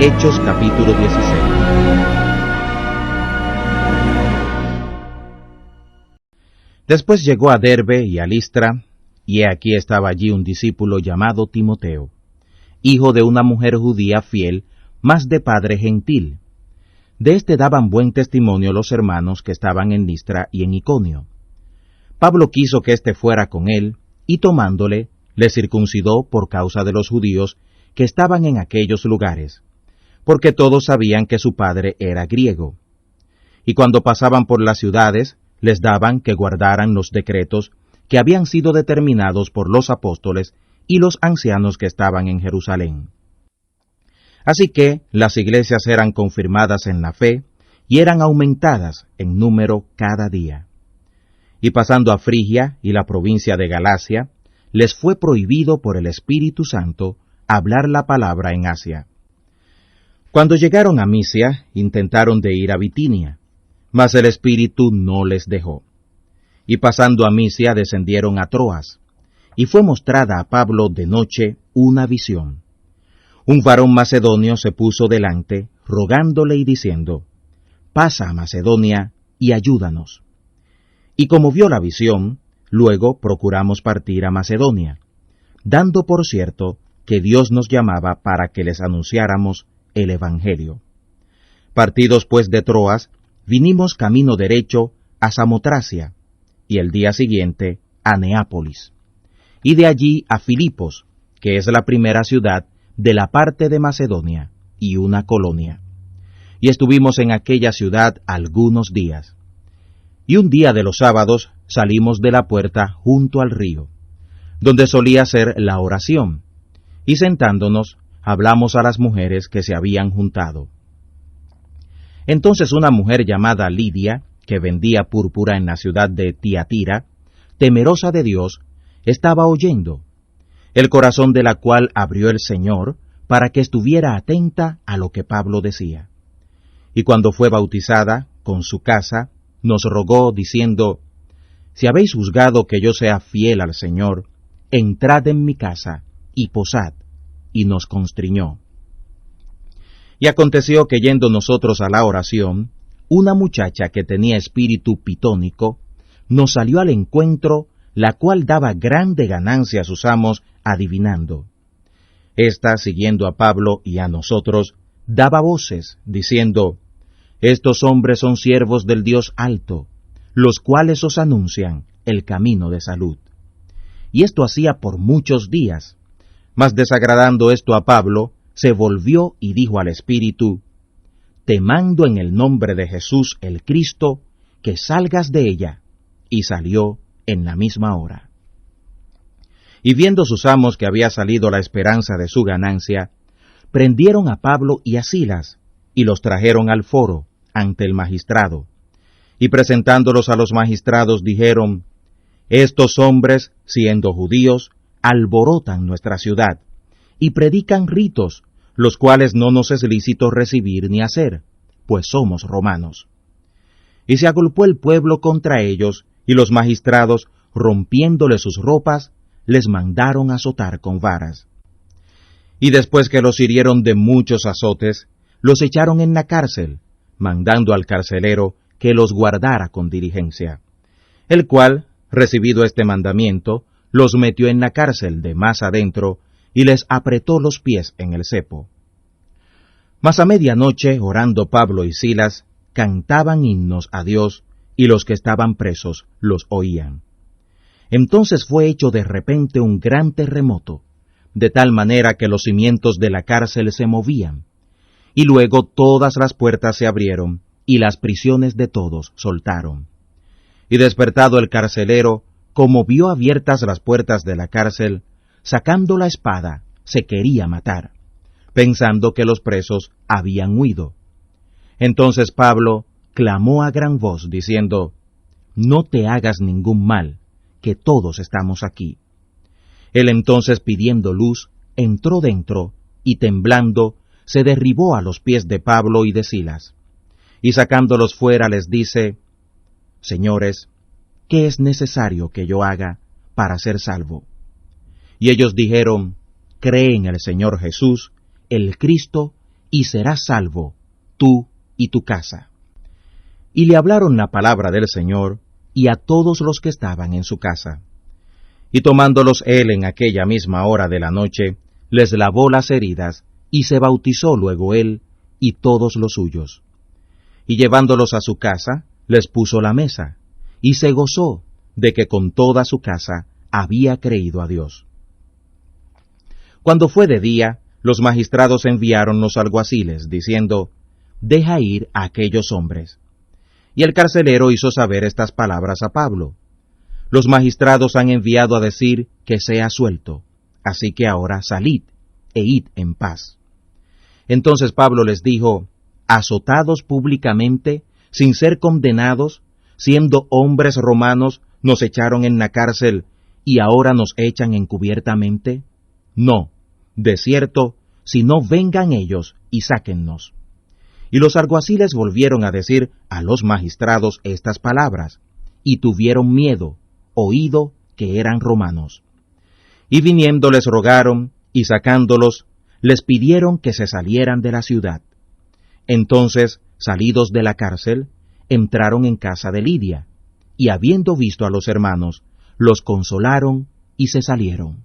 Hechos capítulo 16. Después llegó a Derbe y a Listra, y he aquí estaba allí un discípulo llamado Timoteo, hijo de una mujer judía fiel, mas de padre gentil. De éste daban buen testimonio los hermanos que estaban en Listra y en Iconio. Pablo quiso que éste fuera con él, y tomándole, le circuncidó por causa de los judíos que estaban en aquellos lugares, porque todos sabían que su padre era griego. Y cuando pasaban por las ciudades, les daban que guardaran los decretos que habían sido determinados por los apóstoles y los ancianos que estaban en Jerusalén. Así que las iglesias eran confirmadas en la fe y eran aumentadas en número cada día. Y pasando a Frigia y la provincia de Galacia, les fue prohibido por el Espíritu Santo hablar la palabra en Asia. Cuando llegaron a Misia, intentaron de ir a Bitinia, mas el Espíritu no les dejó. Y pasando a Misia descendieron a Troas, y fue mostrada a Pablo de noche una visión. Un varón macedonio se puso delante, rogándole y diciendo, «Pasa a Macedonia y ayúdanos». Y como vio la visión, luego procuramos partir a Macedonia, dando por cierto que Dios nos llamaba para que les anunciáramos el Evangelio. Partidos pues de Troas, vinimos camino derecho a Samotracia, y el día siguiente a Neápolis, y de allí a Filipos, que es la primera ciudad de la parte de Macedonia, y una colonia. Y estuvimos en aquella ciudad algunos días. Y un día de los sábados salimos de la puerta junto al río, donde solía ser la oración, y sentándonos, hablamos a las mujeres que se habían juntado. Entonces una mujer llamada Lidia, que vendía púrpura en la ciudad de Tiatira, temerosa de Dios, estaba oyendo, el corazón de la cual abrió el Señor para que estuviera atenta a lo que Pablo decía. Y cuando fue bautizada, con su casa, nos rogó, diciendo, «Si habéis juzgado que yo sea fiel al Señor, entrad en mi casa y posad», y nos constriñó. Y aconteció que yendo nosotros a la oración, una muchacha que tenía espíritu pitónico nos salió al encuentro, la cual daba grande ganancia a sus amos adivinando. Esta, siguiendo a Pablo y a nosotros, daba voces, diciendo, «Estos hombres son siervos del Dios alto, los cuales os anuncian el camino de salud». Y esto hacía por muchos días. Mas desagradando esto a Pablo, se volvió y dijo al Espíritu, «Te mando en el nombre de Jesús el Cristo, que salgas de ella». Y salió en la misma hora. Y viendo sus amos que había salido la esperanza de su ganancia, prendieron a Pablo y a Silas, y los trajeron al foro, ante el magistrado. Y presentándolos a los magistrados dijeron, «Estos hombres, siendo judíos, alborotan nuestra ciudad, y predican ritos, los cuales no nos es lícito recibir ni hacer, pues somos romanos». Y se agolpó el pueblo contra ellos, y los magistrados, rompiéndole sus ropas, les mandaron azotar con varas. Y después que los hirieron de muchos azotes, los echaron en la cárcel, mandando al carcelero que los guardara con diligencia, el cual, recibido este mandamiento, los metió en la cárcel de más adentro, y les apretó los pies en el cepo. Mas a medianoche, orando Pablo y Silas, cantaban himnos a Dios, y los que estaban presos los oían. Entonces fue hecho de repente un gran terremoto, de tal manera que los cimientos de la cárcel se movían, y luego todas las puertas se abrieron, y las prisiones de todos soltaron. Y despertado el carcelero, como vio abiertas las puertas de la cárcel, sacando la espada, se quería matar, pensando que los presos habían huido. Entonces Pablo clamó a gran voz, diciendo, «No te hagas ningún mal, que todos estamos aquí». Él entonces, pidiendo luz, entró dentro, y temblando, se derribó a los pies de Pablo y de Silas. Y sacándolos fuera les dice, «Señores, ¿qué es necesario que yo haga para ser salvo?» Y ellos dijeron, «Cree en el Señor Jesús, el Cristo, y serás salvo, tú y tu casa. Y le hablaron la palabra del Señor, y a todos los que estaban en su casa. Y tomándolos él en aquella misma hora de la noche, les lavó las heridas, y se bautizó luego él, y todos los suyos. Y llevándolos a su casa, les puso la mesa, y se gozó de que con toda su casa había creído a Dios. Cuando fue de día, los magistrados enviaron los alguaciles, diciendo, «Deja ir a aquellos hombres». Y el carcelero hizo saber estas palabras a Pablo. Los magistrados han enviado a decir que sea suelto, así que ahora salid e id en paz. Entonces Pablo les dijo, «Azotados públicamente, sin ser condenados, siendo hombres romanos, nos echaron en la cárcel, y ahora nos echan encubiertamente. No, de cierto, si no vengan ellos y sáquennos». Y los alguaciles volvieron a decir a los magistrados estas palabras, y tuvieron miedo, oído que eran romanos. Y viniendo les rogaron, y sacándolos, les pidieron que se salieran de la ciudad. Entonces, salidos de la cárcel, entraron en casa de Lidia, y habiendo visto a los hermanos, los consolaron y se salieron.